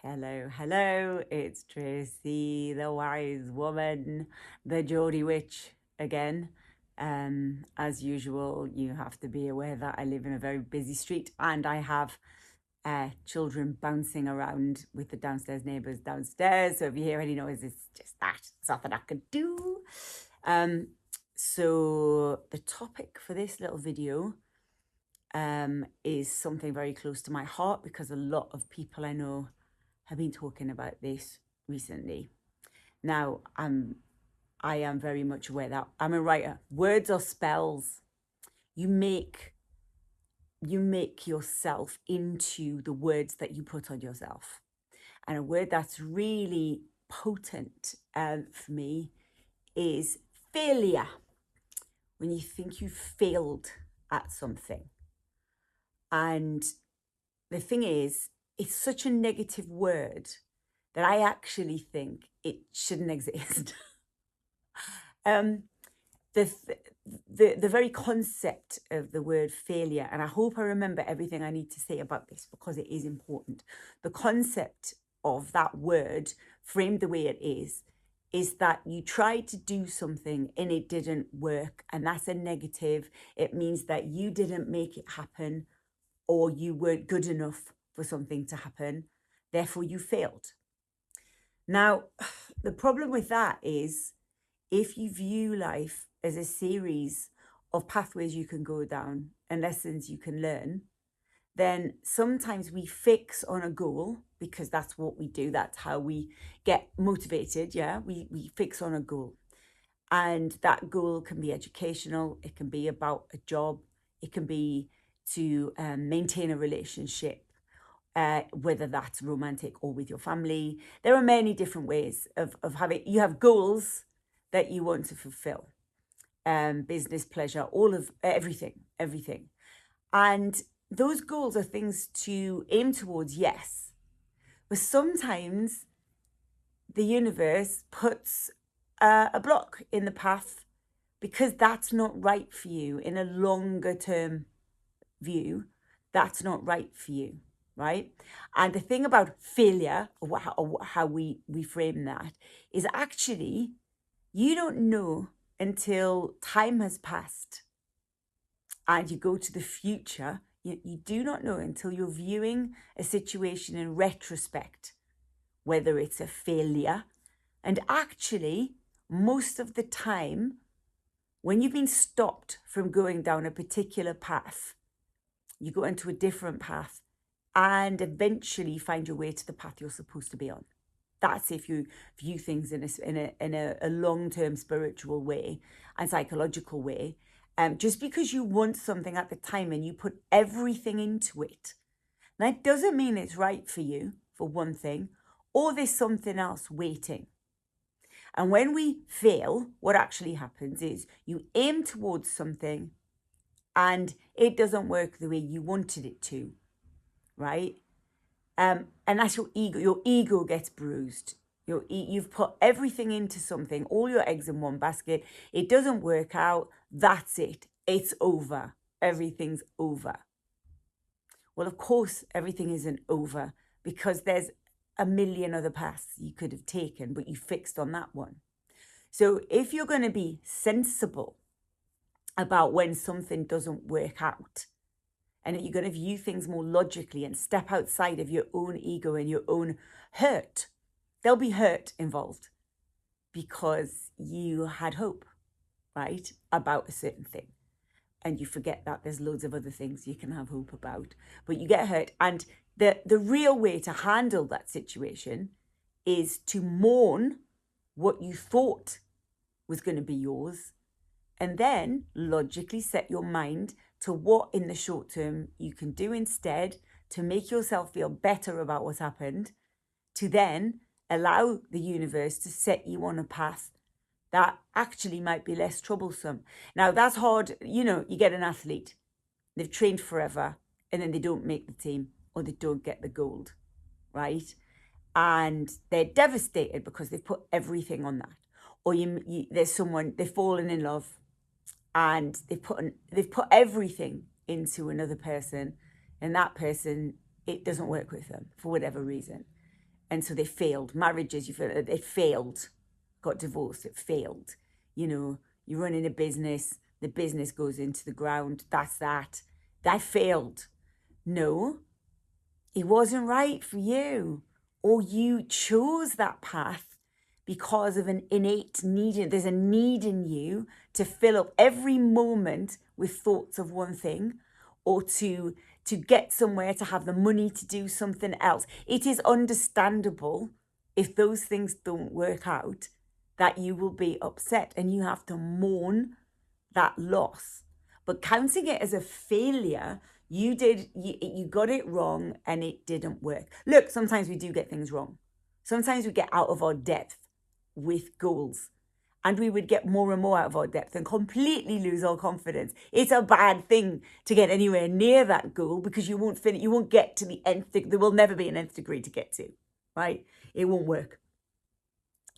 Hello, hello, it's Tracy, the wise woman, the Geordie witch again. As usual, you have to be aware that I live in a very busy street and I have children bouncing around with the downstairs neighbours downstairs. So if you hear any noise, it's just that. It's nothing I can do. So the topic for this little video is something very close to my heart because a lot of people I know have been talking about this recently. Now, I am very much aware that I'm a writer. Words are spells. You make yourself into the words that you put on yourself. And a word that's really potent for me is failure. When you think you've failed at something. And the thing is, it's such a negative word that I actually think it shouldn't exist. The very concept of the word failure, and I hope I remember everything I need to say about this because it is important. The concept of that word, framed the way it is that you tried to do something and it didn't work, and that's a negative. It means that you didn't make it happen, or you weren't good enough for something to happen, therefore you failed. Now, the problem with that is if you view life as a series of pathways you can go down and lessons you can learn, then sometimes we fix on a goal because that's what we do. That's how we get motivated. Yeah, we fix on a goal. And that goal can be educational. It can be about a job. It can be to maintain a relationship, whether that's romantic or with your family. There are many different ways of having, you have goals that you want to fulfill, business, pleasure, all of everything. And those goals are things to aim towards, yes. But sometimes the universe puts a block in the path because that's not right for you in a longer term view. That's not right for you, right? And the thing about failure, or how we frame that, is actually you don't know until time has passed and you go to the future. You do not know until you're viewing a situation in retrospect, whether it's a failure. And actually, most of the time, when you've been stopped from going down a particular path, you go into a different path and eventually find your way to the path you're supposed to be on. That's if you view things in a long-term spiritual way and psychological way. Just because you want something at the time and you put everything into it, that doesn't mean it's right for you, for one thing, or there's something else waiting. And when we fail, what actually happens is you aim towards something and it doesn't work the way you wanted it to, right? And that's your ego. Your ego gets bruised. You've put everything into something, all your eggs in one basket. It doesn't work out. That's it. It's over. Everything's over. Well, of course, everything isn't over because there's a million other paths you could have taken, but you fixed on that one. So if you're going to be sensible about when something doesn't work out, and you're going to view things more logically and step outside of your own ego and your own hurt, there'll be hurt involved because you had hope, right, about a certain thing. And you forget that there's loads of other things you can have hope about, but you get hurt. And the real way to handle that situation is to mourn what you thought was going to be yours, and then logically set your mind to what in the short term you can do instead to make yourself feel better about what happened, to then allow the universe to set you on a path that actually might be less troublesome. Now, that's hard. You get an athlete, they've trained forever, and then they don't make the team or they don't get the gold, right? And they're devastated because they've put everything on that. Or there's someone, they've fallen in love and they've put everything into another person, and that person, it doesn't work with them for whatever reason. And so they failed. Marriages, you feel it failed. Got divorced, it failed. You know, you're running a business, the business goes into the ground. That's that. That failed. No, it wasn't right for you. Or you chose that path because of an innate need. There's a need in you to fill up every moment with thoughts of one thing, or to get somewhere, to have the money to do something else. It is understandable if those things don't work out that you will be upset and you have to mourn that loss. But counting it as a failure, you got it wrong and it didn't work. Look, sometimes we do get things wrong. Sometimes we get out of our depth with goals, and we would get more and more out of our depth and completely lose our confidence. It's a bad thing to get anywhere near that goal, because you won't finish, you won't get to the nth. There will never be an nth degree to get to, right? It won't work.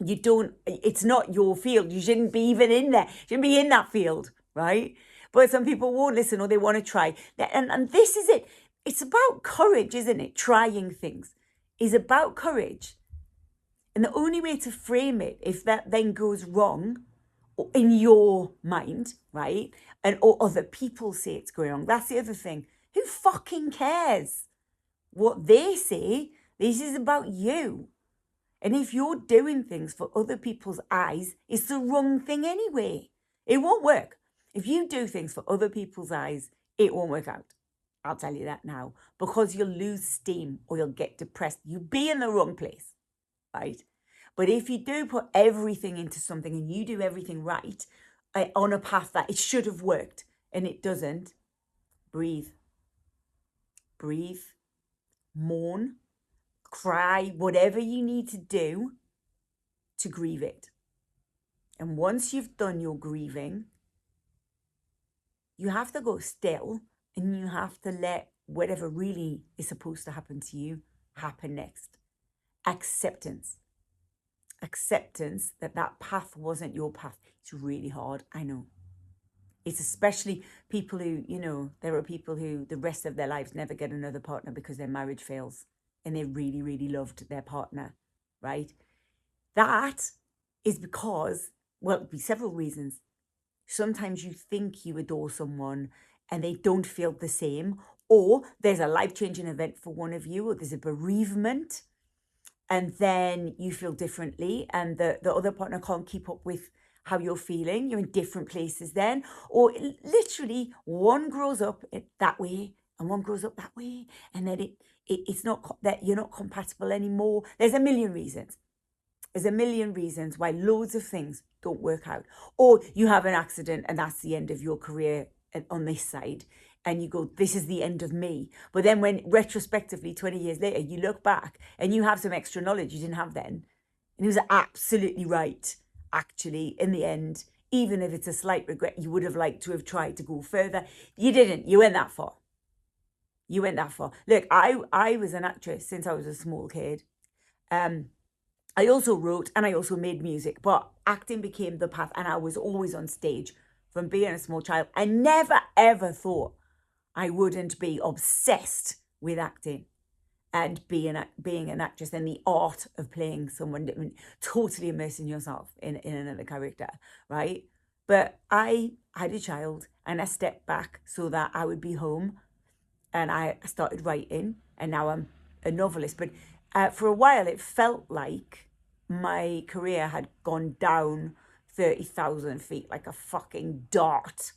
It's not your field. You shouldn't be even in there. You shouldn't be in that field, right? But some people won't listen, or they want to try. And this is it. It's about courage, isn't it? Trying things is about courage. And the only way to frame it, if that then goes wrong in your mind, right? Or other people say it's going wrong. That's the other thing. Who fucking cares what they say? This is about you. And if you're doing things for other people's eyes, it's the wrong thing anyway. It won't work. If you do things for other people's eyes, it won't work out. I'll tell you that now. Because you'll lose steam, or you'll get depressed. You'll be in the wrong place, right? But if you do put everything into something and you do everything right, on a path that it should have worked and it doesn't, breathe. Breathe. Mourn. Cry, whatever you need to do to grieve it. And once you've done your grieving, you have to go still, and you have to let whatever really is supposed to happen to you happen next. Acceptance. Acceptance that path wasn't your path. It's really hard, I know. It's especially people who, there are people who the rest of their lives never get another partner because their marriage fails and they really, really loved their partner, right? That is because, well, it'd be several reasons. Sometimes you think you adore someone and they don't feel the same, or there's a life-changing event for one of you, or there's a bereavement, and then you feel differently, and the other partner can't keep up with how you're feeling. You're in different places then. Or literally one grows up that way and one grows up that way, and then it's not that you're not compatible anymore. There's a million reasons. There's a million reasons why loads of things don't work out. Or you have an accident and that's the end of your career on this side, and you go, this is the end of me. But then when retrospectively 20 years later you look back and you have some extra knowledge you didn't have then, and it was absolutely right, actually, in the end, even if it's a slight regret, you would have liked to have tried to go further. You didn't. You went that far. You went that far. Look, I was an actress since I was a small kid. I also wrote and I also made music, but acting became the path, and I was always on stage from being a small child. I never, ever thought I wouldn't be obsessed with acting and being an actress and the art of playing someone, totally immersing yourself in another character, right? But I had a child and I stepped back so that I would be home, and I started writing, and now I'm a novelist. But for a while it felt like my career had gone down 30,000 feet like a fucking dart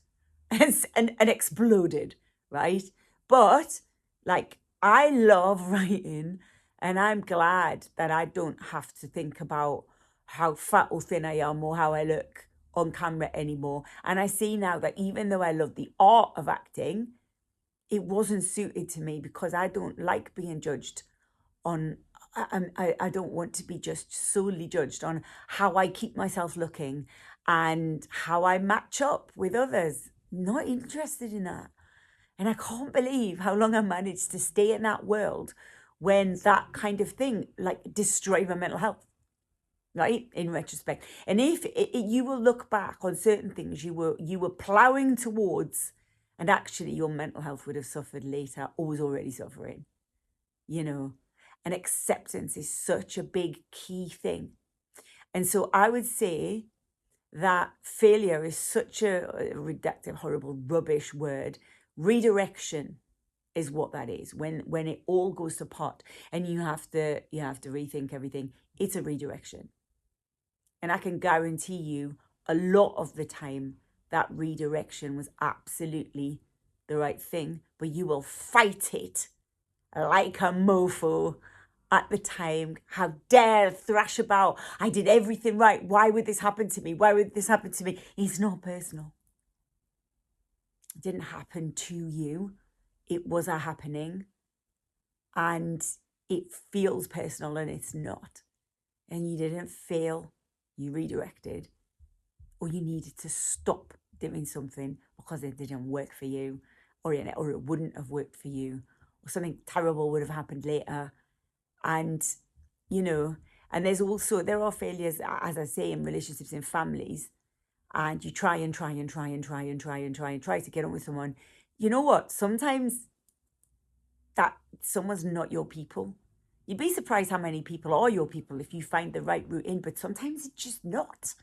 and exploded, right? But like, I love writing, and I'm glad that I don't have to think about how fat or thin I am or how I look on camera anymore. And I see now that even though I love the art of acting, it wasn't suited to me because I don't like being judged on, I don't want to be just solely judged on how I keep myself looking and how I match up with others. Not interested in that. And I can't believe how long I managed to stay in that world when that kind of thing like destroyed my mental health, right? In retrospect. And if you will look back on certain things you were plowing towards, and actually your mental health would have suffered later or was already suffering, And acceptance is such a big key thing. And so I would say that failure is such a reductive, horrible, rubbish word. Redirection is what that is. When it all goes to pot and you have to rethink everything, it's a redirection. And I can guarantee you a lot of the time that redirection was absolutely the right thing, but you will fight it like a mofo at the time. How dare thrash about, I did everything right. Why would this happen to me? Why would this happen to me? It's not personal. It didn't happen to you. It was a happening. And it feels personal and it's not. And you didn't fail. You redirected. Or you needed to stop doing something because it didn't work for you. Or it wouldn't have worked for you. Or something terrible would have happened later. And, and there are failures, as I say, in relationships and families. And you try to get on with someone. You know what? Sometimes that someone's not your people. You'd be surprised how many people are your people if you find the right route in, but sometimes it's just not.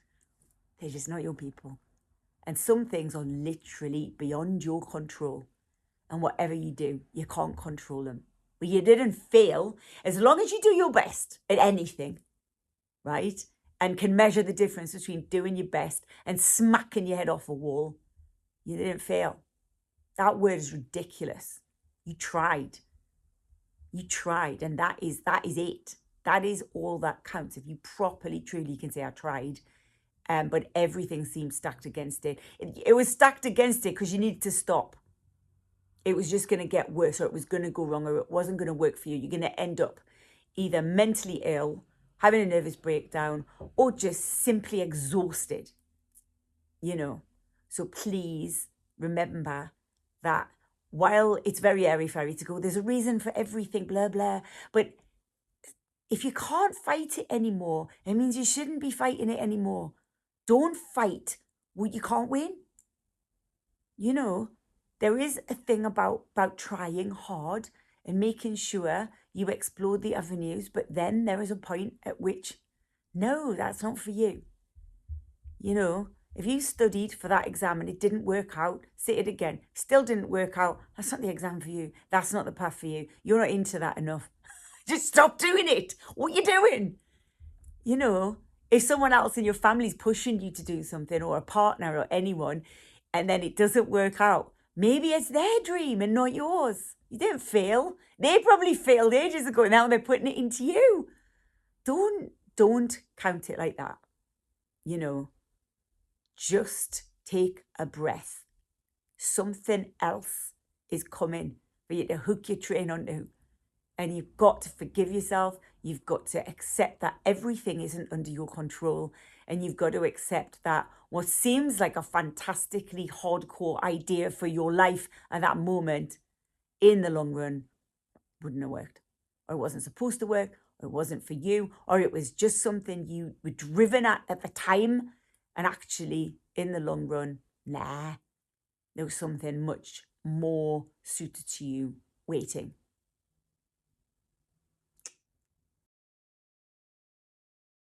They're just not your people. And some things are literally beyond your control. And whatever you do, you can't control them. But you didn't fail as long as you do your best at anything, right? And can measure the difference between doing your best and smacking your head off a wall. You didn't fail. That word is ridiculous. You tried. You tried, and that is it. That is all that counts. If you properly, truly can say, I tried, but everything seemed stacked against it. It was stacked against it because you needed to stop. It was just going to get worse, or it was going to go wrong, or it wasn't going to work for you. You're going to end up either mentally ill, having a nervous breakdown, or just simply exhausted. So please remember that while it's very airy-fairy to go, there's a reason for everything, blah, blah. But if you can't fight it anymore, it means you shouldn't be fighting it anymore. Don't fight what you can't win. There is a thing about trying hard and making sure you explore the avenues, but then there is a point at which, no, that's not for you. If you studied for that exam and it didn't work out, sit it again. Still didn't work out. That's not the exam for you. That's not the path for you. You're not into that enough. Just stop doing it. What are you doing? If someone else in your family's pushing you to do something, or a partner or anyone, and then it doesn't work out, maybe it's their dream and not yours. You didn't fail. They probably failed ages ago. Now they're putting it into you. Don't count it like that. Just take a breath. Something else is coming for you to hook your train onto. And you've got to forgive yourself. You've got to accept that everything isn't under your control. And you've got to accept that what seems like a fantastically hardcore idea for your life at that moment, in the long run, wouldn't have worked. Or it wasn't supposed to work, or it wasn't for you, or it was just something you were driven at the time. And actually, in the long run, there was something much more suited to you waiting.